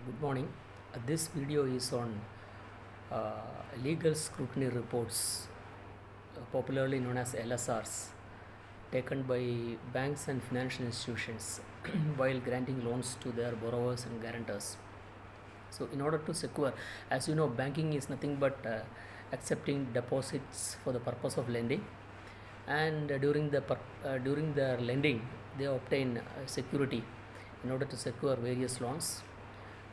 Good morning. This video is on legal scrutiny reports, popularly known as LSRs, taken by banks and financial institutions while granting loans to their borrowers and guarantors. So, in order to secure, as you know, banking is nothing but accepting deposits for the purpose of lending, and during their lending, they obtain security in order to secure various loans,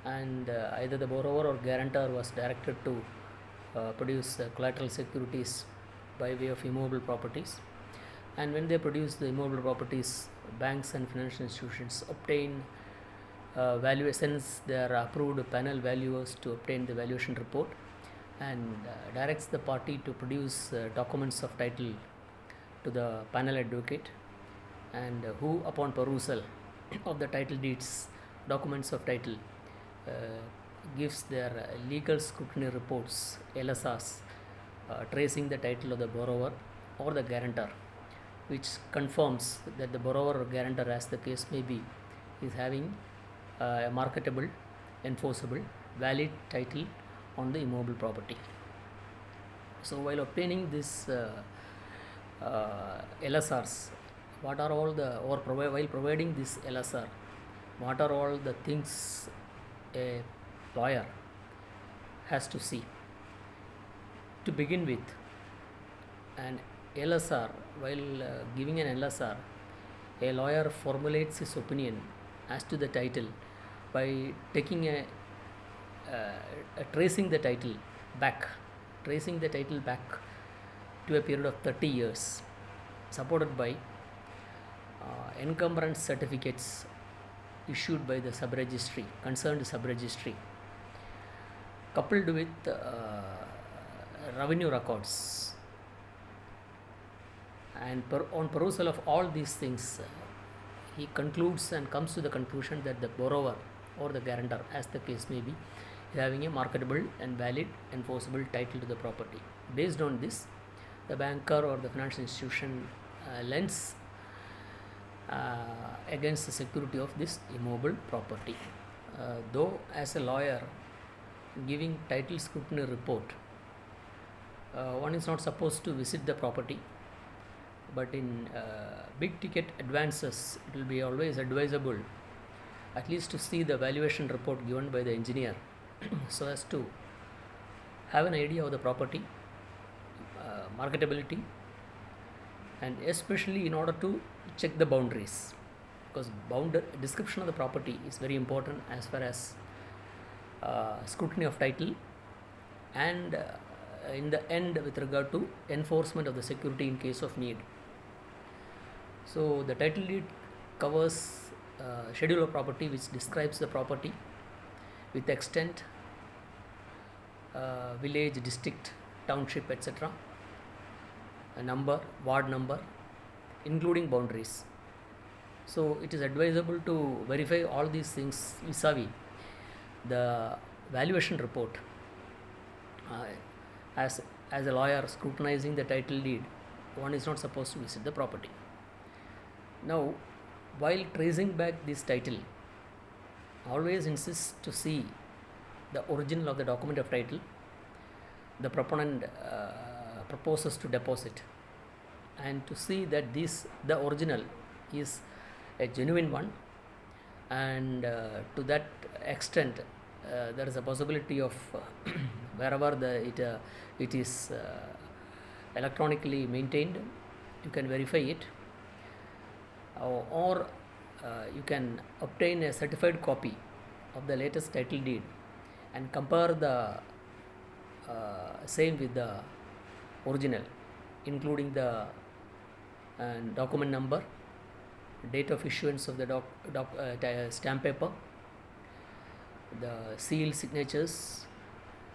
and either the borrower or guarantor was directed to produce collateral securities by way of immovable properties. And when they produce the immovable properties, banks and financial institutions obtain valuations. They are approved panel valuers to obtain the valuation report, and directs the party to produce documents of title to the panel advocate, and who, upon perusal of the title deeds, documents of title, uh, gives their legal scrutiny reports, LSRs, tracing the title of the borrower or the guarantor, which confirms that the borrower or guarantor, as the case may be, is having a marketable, enforceable, valid title on the immovable property. So, while obtaining this LSRs, what are all the, or while providing this LSR, what are all the things a lawyer has to see? To begin with, an LSR, while giving an LSR, a lawyer formulates his opinion as to the title by taking tracing the title back to a period of 30 years, supported by encumbrance certificates issued by the concerned sub-registry, coupled with revenue records. And on perusal of all these things, he concludes and comes to the conclusion that the borrower or the guarantor, as the case may be, is having a marketable and valid enforceable title to the property. Based on this, the banker or the financial institution lends against the security of this immovable property. Though as a lawyer giving title scrutiny report, one is not supposed to visit the property, but in big ticket advances, it will be always advisable at least to see the valuation report given by the engineer so as to have an idea of the property marketability, and especially in order to check the boundaries, because description of the property is very important as far as scrutiny of title, and in the end with regard to enforcement of the security in case of need. So the title deed covers schedule of property, which describes the property with extent, village, district, township, etc., a number, ward number, including boundaries. So it is advisable to verify all these things vis-a-vis the valuation report. As a lawyer scrutinizing the title deed, one is not supposed to visit the property. Now, while tracing back this title, always insist to see the original of the document of title the proponent proposes to deposit, and to see that the original is a genuine one, and to that extent there is a possibility of wherever it is electronically maintained, you can verify it, or you can obtain a certified copy of the latest title deed and compare the same with the original, including the document number, date of issuance of the stamp paper, the seal, signatures,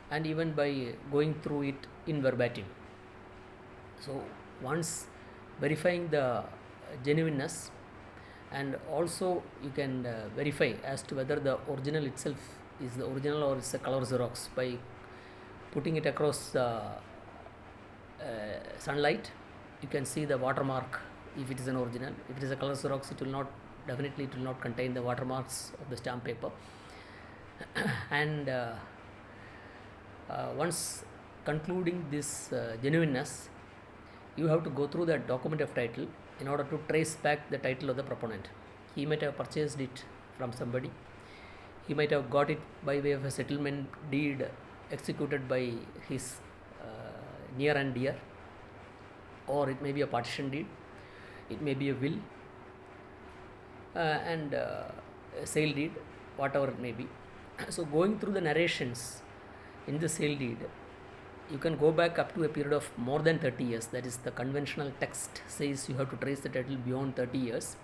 and even by going through it in verbatim. So once verifying the genuineness, and also you can verify as to whether the original itself is the original or it's a color Xerox by putting it across the sunlight. You can see the watermark if it is an original. If it is a color Xerox, it will not contain the watermarks of the stamp paper. And once concluding this genuineness, you have to go through that document of title in order to trace back the title of the proponent. He might have purchased it from somebody. He might have got it by way of a settlement deed executed by his near and dear, or it may be a partition deed, it may be a will, and a sale deed, whatever it may be. So going through the narrations in the sale deed, you can go back up to a period of more than 30 years. That is, the conventional text says you have to trace the title beyond 30 years,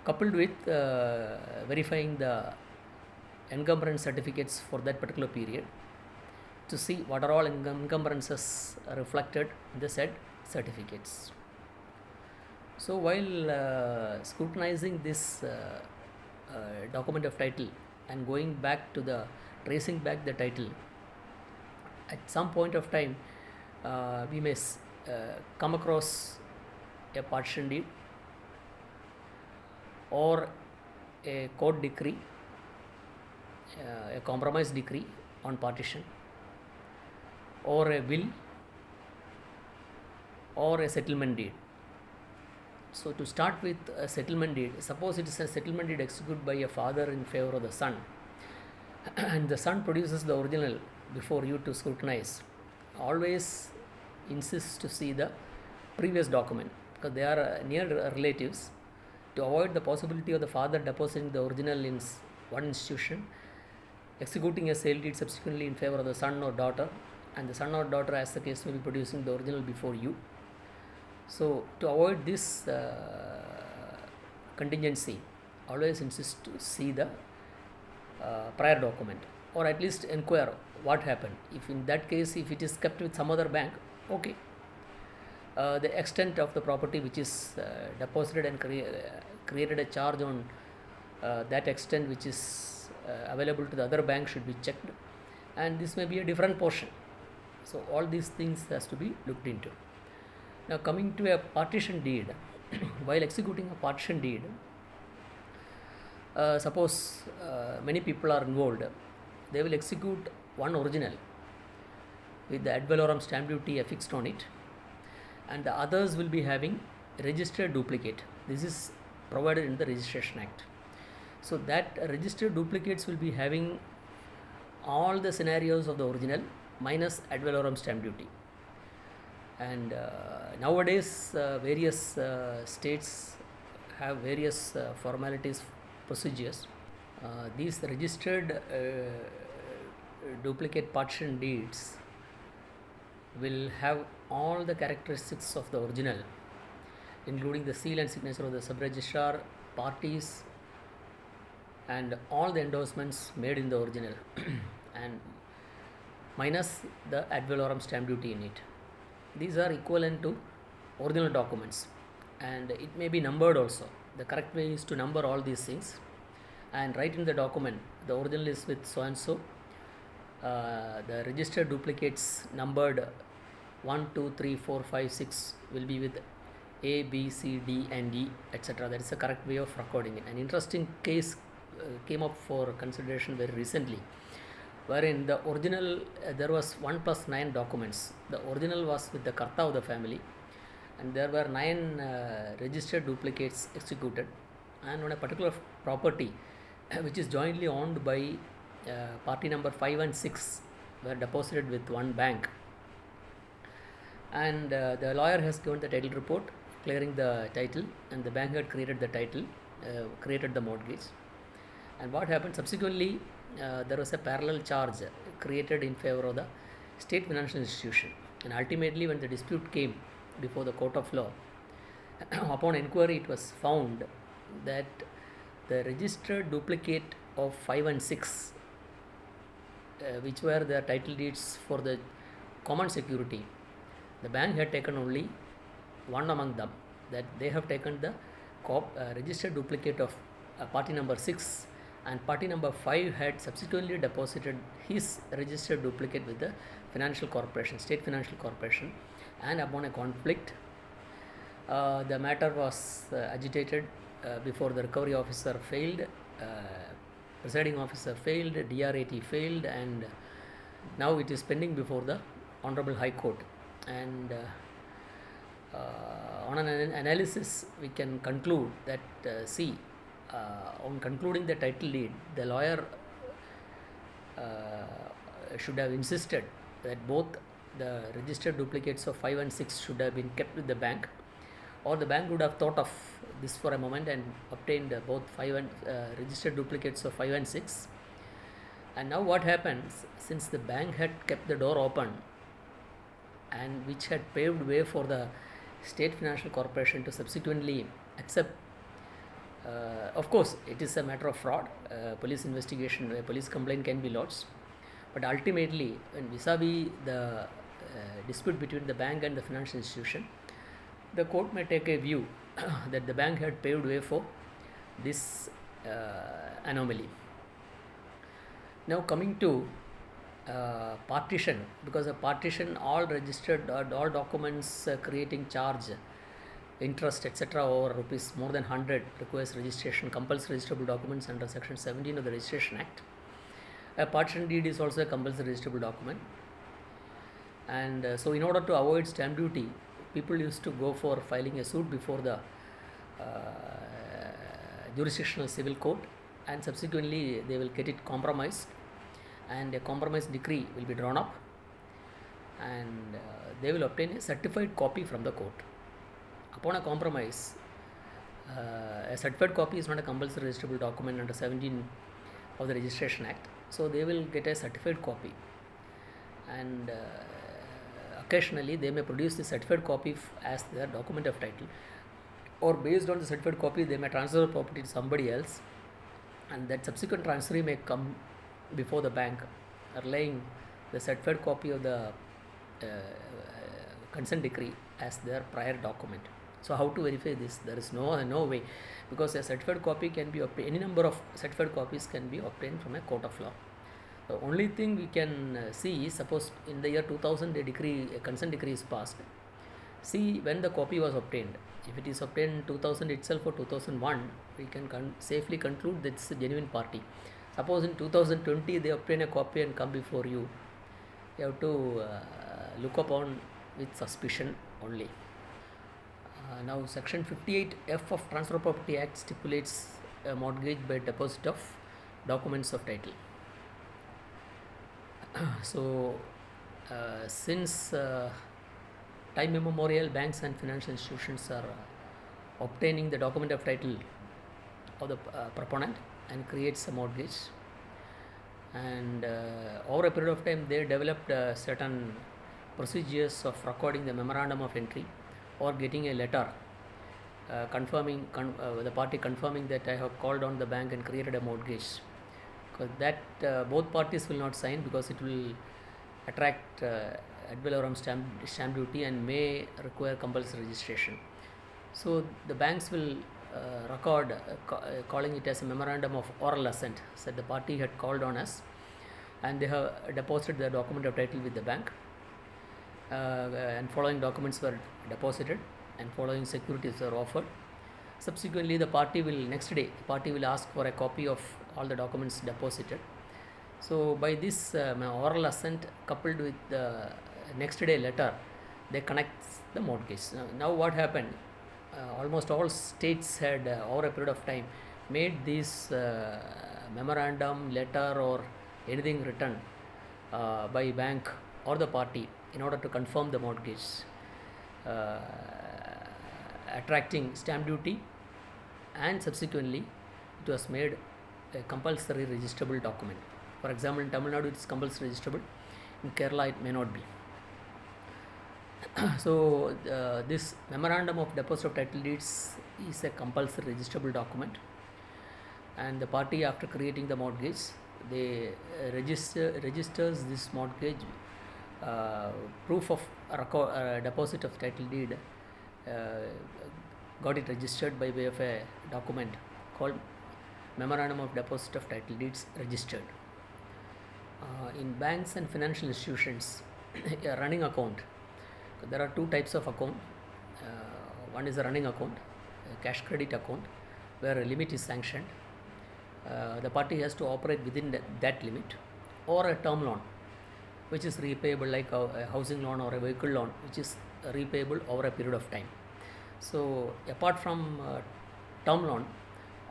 coupled with verifying the encumbrance certificates for that particular period to see what are all encumbrances reflected in the said certificates. So while scrutinizing this document of title and going back to the tracing back the title, at some point of time we may come across a partition deed or a court decree, a compromise decree on partition, or a will, or a settlement deed. So to start with a settlement deed, suppose it is a settlement deed executed by a father in favor of the son, and the son produces the original before you to scrutinize. Always insist to see the previous document, because they are near relatives. To avoid the possibility of the father depositing the original in one institution, executing a sale deed subsequently in favor of the son or daughter, and the son or daughter, as the case may be, producing the original before you. So to avoid this contingency, always insist to see the prior document, or at least inquire what happened. If in that case, if it is kept with some other bank, okay, the extent of the property which is deposited and created a charge on that extent which is available to the other bank should be checked, and this may be a different portion. So all these things has to be looked into. Now coming to a partition deed, while executing a partition deed, suppose many people are involved, they will execute one original with the ad valorem stamp duty affixed on it, and the others will be having registered duplicate. This is provided in the Registration Act. So that registered duplicates will be having all the scenarios of the original minus ad valorem stamp duty. And nowadays various states have various formalities, procedures. These registered duplicate partition deeds will have all the characteristics of the original, including the seal and signature of the sub-registrar, parties, and all the endorsements made in the original and minus the ad valorem stamp duty in it. These are equivalent to original documents, and it may be numbered also. The correct way is to number all these things and write in the document the original is with so and so, the registered duplicates numbered 1, 2, 3, 4, 5, 6 will be with A, B, C, D and E, etc. That is the correct way of recording it. An interesting case came up for consideration very recently, wherein the original there was 1 plus 9 documents. The original was with the Karta of the family, and there were 9 registered duplicates executed, and on a particular property which is jointly owned by party number 5 and 6 were deposited with one bank, and the lawyer has given the title report clearing the title, and the bank had created the title, created the mortgage. And what happened subsequently, there was a parallel charge created in favor of the state financial institution, and ultimately when the dispute came before the court of law, upon inquiry it was found that the registered duplicate of 5 and 6 which were the title deeds for the common security, the bank had taken only one among them, that they have taken the registered duplicate of party number 6, and party number 5 had subsequently deposited his registered duplicate with the financial corporation, state financial corporation, and upon a conflict the matter was agitated before the recovery officer failed presiding officer failed, DRAT failed, and now it is pending before the Honorable High Court. And on an analysis, we can conclude that on concluding the title deed, the lawyer should have insisted that both the registered duplicates of 5 and 6 should have been kept with the bank, or the bank would have thought of this for a moment and obtained both 5 and registered duplicates of 5 and 6. And now what happens, since the bank had kept the door open and which had paved way for the State Financial Corporation to subsequently accept, of course it is a matter of fraud, police investigation, a police complaint can be lodged, but ultimately when vis-a-vis the dispute between the bank and the financial institution, the court may take a view that the bank had paved way for this anomaly. Now coming to partition, because a partition, all registered, all documents creating charge, interest, etc. over rupees more than 100 requires registration, compulsory registrable documents under section 17 of the Registration Act. A partition deed is also a compulsory registrable document, and so in order to avoid stamp duty, people used to go for filing a suit before the jurisdictional civil court, and subsequently they will get it compromised, and a compromise decree will be drawn up, and they will obtain a certified copy from the court. Upon a compromise, a certified copy is not a compulsory registrable document under 17 of the Registration Act, so they will get a certified copy, and occasionally they may produce the certified copy as their document of title, or based on the certified copy they may transfer the property to somebody else, and that subsequent transfer may come before the bank relying the certified copy of the consent decree as their prior document. So how to verify this? There is no way, because a certified copy can be obtained, any number of certified copies can be obtained from a court of law. The only thing we can see is, suppose in the year 2000 a consent decree is passed, see when the copy was obtained. If it is obtained in 2000 itself or 2001, we can safely conclude that it's a genuine party. Suppose in 2020 they obtain a copy and come before you, you have to look upon with suspicion only. Now section 58F of Transfer of Property Act stipulates a mortgage by deposit of documents of title. So since time immemorial, banks and financial institutions are obtaining the document of title of the proponent and creates a mortgage, and over a period of time they developed certain procedures of recording the memorandum of entry or getting a letter confirming the party confirming that I have called on the bank and created a mortgage, because that both parties will not sign, because it will attract ad valorem stamp duty and may require compulsory registration. So the banks will record calling it as a memorandum of oral assent, said the party had called on us and they have deposited the document of title with the bank, and following documents were deposited and following securities were offered. Subsequently the party will, next day party will ask for a copy of all the documents deposited. So by this oral assent coupled with the next day letter, they connect the mortgage. Now what happened, almost all states had over a period of time made this memorandum, letter or anything written by bank or the party in order to confirm the mortgage, attracting stamp duty, and subsequently it was made a compulsory registrable document. For example, in Tamil Nadu it is compulsory registrable, in Kerala it may not be. So this memorandum of deposit of title deeds is a compulsory registrable document, and the party, after creating the mortgage, they registers this mortgage proof of deposit of title deed, got it registered by way of a document called memorandum of deposit of title deeds registered. In banks and financial institutions, a running account, there are two types of account. One is a running account, a cash credit account, where a limit is sanctioned, the party has to operate within that limit, or a term loan which is repayable, like a housing loan or a vehicle loan which is repayable over a period of time. So apart from term loan,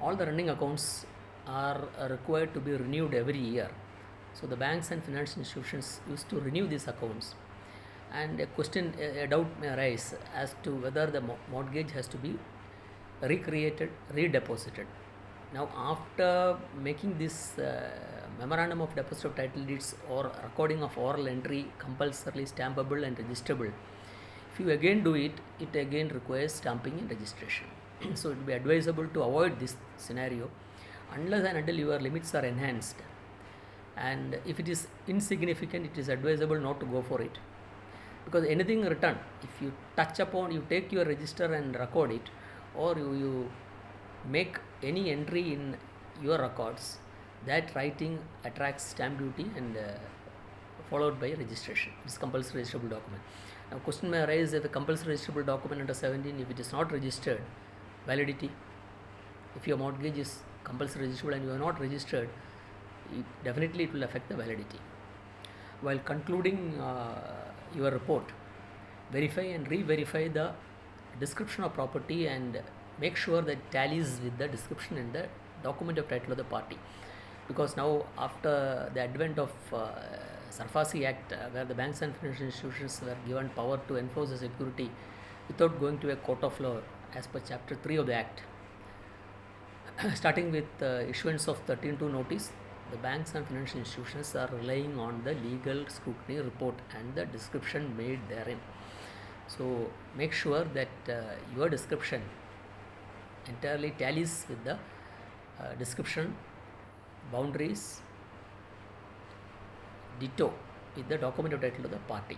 all the running accounts are required to be renewed every year. So the banks and financial institutions used to renew these accounts, and a doubt may arise as to whether the mortgage has to be recreated, redeposited. Now, after making this memorandum of deposit of title deeds or recording of oral entry compulsorily stampable and registrable, if you again do it, it again requires stamping and registration. So it will be advisable to avoid this scenario unless and until your limits are enhanced. And if it is insignificant, it is advisable not to go for it, because anything written, if you touch upon, you take your register and record it, or you make any entry in your records, that writing attracts stamp duty and followed by registration. It's compulsory registrable document. Now question may arise, if a compulsory registrable document under 17, if it is not registered, validity. If your mortgage is compulsory registrable and you are not registered, definitely it will affect the validity. While concluding your report, verify and re-verify the description of property and make sure that it tallies with the description in the document of title of the party. Because now, after the advent of Sarfasi Act, where the banks and financial institutions were given power to enforce the security without going to a court of law as per chapter 3 of the act, starting with issuance of 13(2) notice, the banks and financial institutions are relying on the legal scrutiny report and the description made therein. So make sure that your description entirely tallies with the description, boundaries, ditto with the document of title of the party.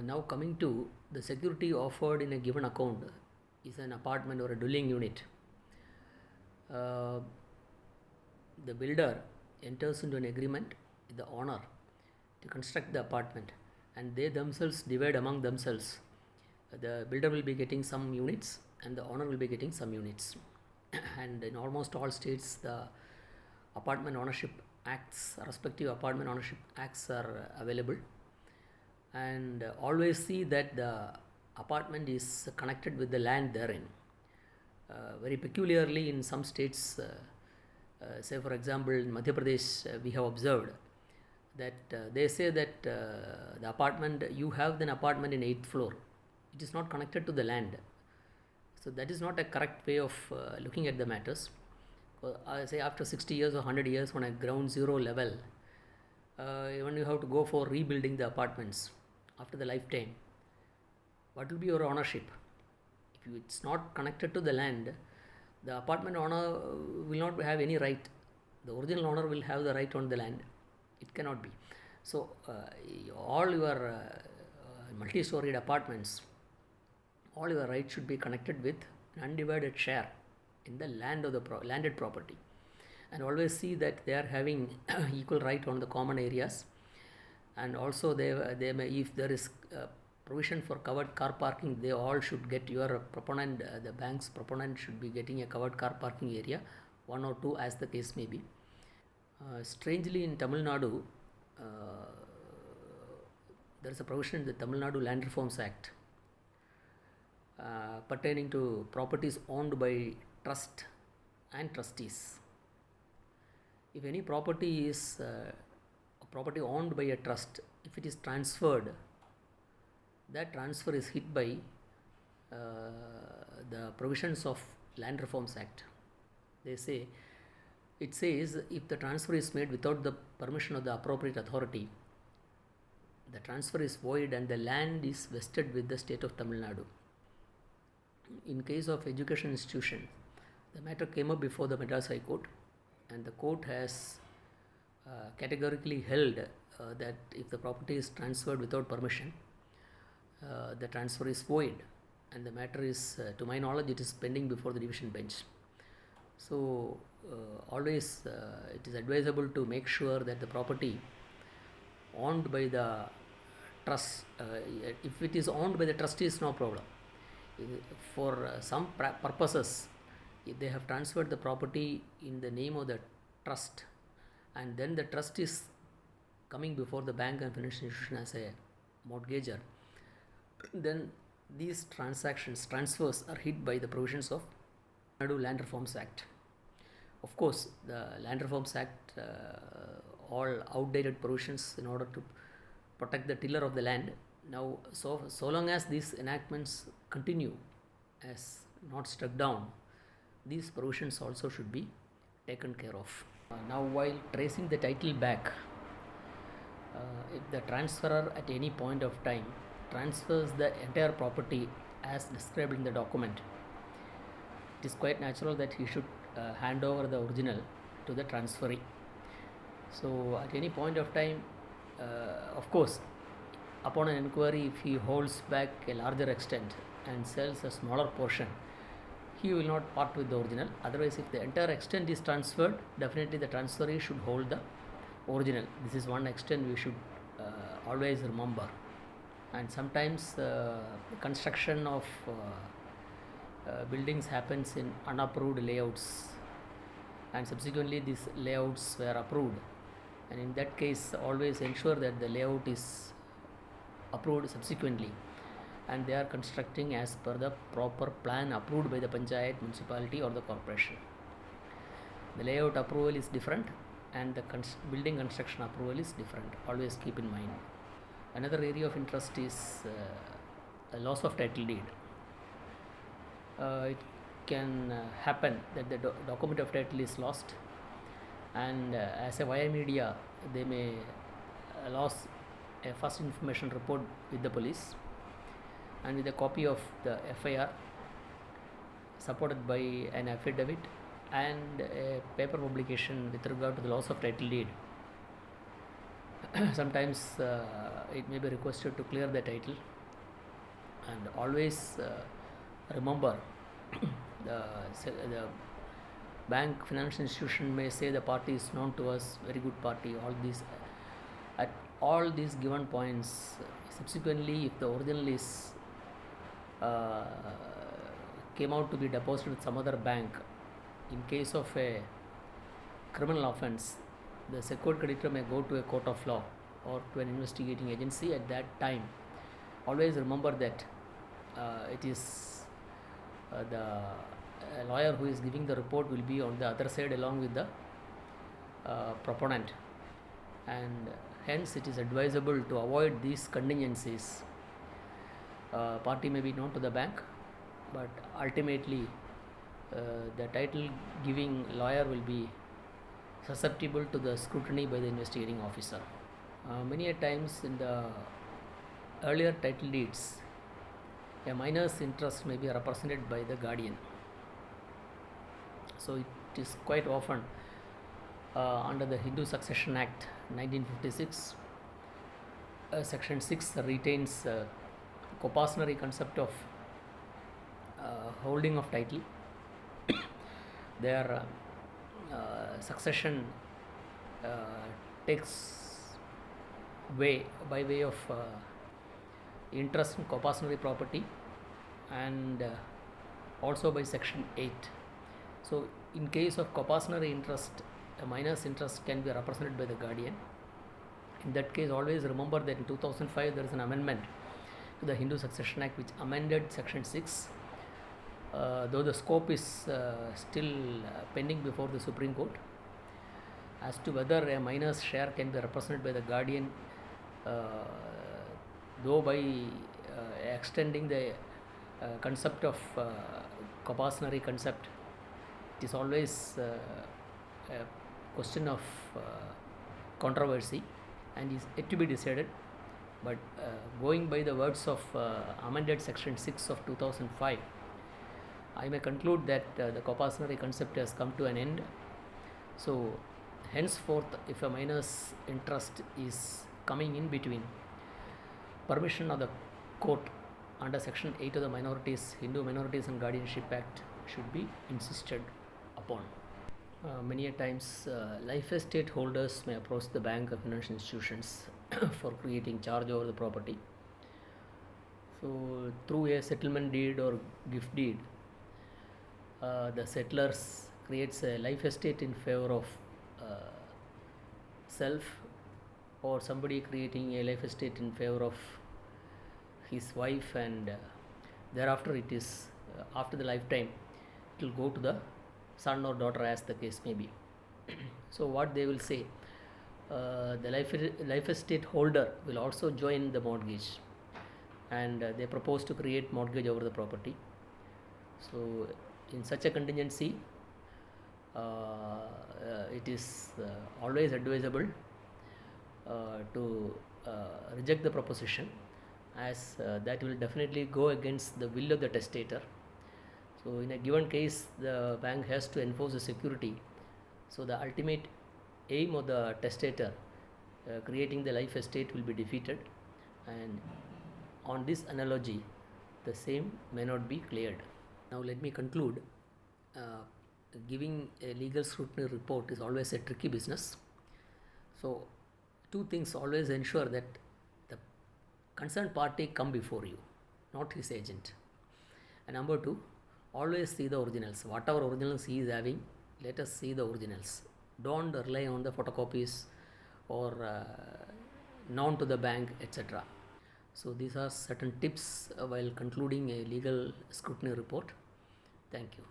Now coming to the security offered in a given account is an apartment or a dwelling unit. The builder enters into an agreement with the owner to construct the apartment, and they themselves divide among themselves. The builder will be getting some units and the owner will be getting some units. And in almost all states, the apartment ownership acts, respective apartment ownership acts are available. And always see that the apartment is connected with the land therein. Very peculiarly in some states, say for example in Madhya Pradesh, we have observed that they say that the apartment, you have an apartment in 8th floor, it is not connected to the land. So that is not a correct way of looking at the matters. I say after 60 years or 100 years on a ground zero level, when you have to go for rebuilding the apartments after the lifetime, what will be your ownership? If it's not connected to the land, the apartment owner will not have any right. The original owner will have the right on the land. It cannot be. So all your multi-storied apartments, all your rights should be connected with an undivided share in the land of the landed property. And always see that they are having equal right on the common areas. And also they may, if there is provision for covered car parking, they all should get, your proponent, the bank's proponent should be getting a covered car parking area, 1 or 2 as the case may be. Strangely in Tamil Nadu, there is a provision in the Tamil Nadu Land Reforms Act pertaining to properties owned by trust and trustees. If any property is a property owned by a trust, if it is transferred, that transfer is hit by the provisions of Land Reforms Act. It says if the transfer is made without the permission of the appropriate authority, the transfer is void and the land is vested with the state of Tamil Nadu. In case of education institution, the matter came up before the Madras High Court, and the court has categorically held that if the property is transferred without permission, the transfer is void, and the matter is, to my knowledge, it is pending before the division bench. So always it is advisable to make sure that the property owned by the trust, if it is owned by the trustees, no problem. For some purposes, they have transferred the property in the name of the trust, and then the trust is coming before the bank and financial institution as a mortgager, then these transfers are hit by the provisions of Tamil Nadu Land Reforms Act. Of course, the Land Reforms Act, all outdated provisions in order to protect the tiller of the land. Now, so long as these enactments continue as not struck down, these provisions also should be taken care of. Now, while tracing the title back, if the transferor at any point of time transfers the entire property as described in the document, it is quite natural that he should hand over the original to the transferee. So at any point of time, of course, upon an inquiry, if he holds back a larger extent and sells a smaller portion, he will not part with the original. Otherwise, if the entire extent is transferred, definitely the transferee should hold the original. This is one extent we should always remember. And sometimes the construction of buildings happens in unapproved layouts, and subsequently these layouts were approved, and in that case always ensure that the layout is approved subsequently and they are constructing as per the proper plan approved by the panchayat, municipality or the corporation. The layout approval is different and the building construction approval is different. Always keep in mind. Another area of interest is a loss of title deed. It can happen that the document of title is lost, and as a via media they may lose a first information report with the police and with a copy of the FIR supported by an affidavit and a paper publication with regard to the loss of title deed. Sometimes it may be requested to clear the title, and always remember the bank, financial institution may say the party is known to us, very good party, all these at all these given points. Subsequently, if the original is came out to be deposited with some other bank, in case of a criminal offense, the secured creditor may go to a court of law or to an investigating agency. At that time, always remember that it is the lawyer who is giving the report will be on the other side along with the proponent, and hence it is advisable to avoid these contingencies. Party may be known to the bank, but ultimately the title giving lawyer will be susceptible to the scrutiny by the investigating officer. Many a times in the earlier title deeds, a minor's interest may be represented by the guardian. So it is quite often under the Hindu Succession Act 1956, section 6 retains compulsory concept of holding of title. Their succession takes way by way of interest in compulsory property and also by section 8. So in case of compulsory interest, a minor's interest can be represented by the guardian. In that case, always remember that in 2005 there is an amendment to the Hindu Succession Act which amended section 6, though the scope is still pending before the Supreme Court as to whether a minor's share can be represented by the guardian, though by extending the concept of compulsory concept, it is always a question of controversy and is yet to be decided. But going by the words of amended section 6 of 2005, I may conclude that the compulsory concept has come to an end. So henceforth, if a minor's interest is coming in between, permission of the court under section 8 of the Hindu Minorities and Guardianship Act should be insisted upon. Many a times life estate holders may approach the bank or financial institutions for creating charge over the property. So through a settlement deed or gift deed, the settlers creates a life estate in favor of uh, self, or somebody creating a life estate in favor of his wife, and thereafter it is after the lifetime it will go to the son or daughter, as the case may be. So what they will say, the life estate holder will also join the mortgage, and they propose to create mortgage over the property. So in such a contingency, it is always advisable to reject the proposition, as that will definitely go against the will of the testator. So in a given case, the bank has to enforce the security. So the ultimate aim of the testator, creating the life estate, will be defeated, and on this analogy the same may not be cleared. Now let me conclude. Giving a legal scrutiny report is always a tricky business. So two things: always ensure that the concerned party come before you, not his agent. And number two, always see the originals. Whatever originals he is having, let us see the originals. Don't rely on the photocopies or known to the bank, etc. So these are certain tips while concluding a legal scrutiny report. Thank you.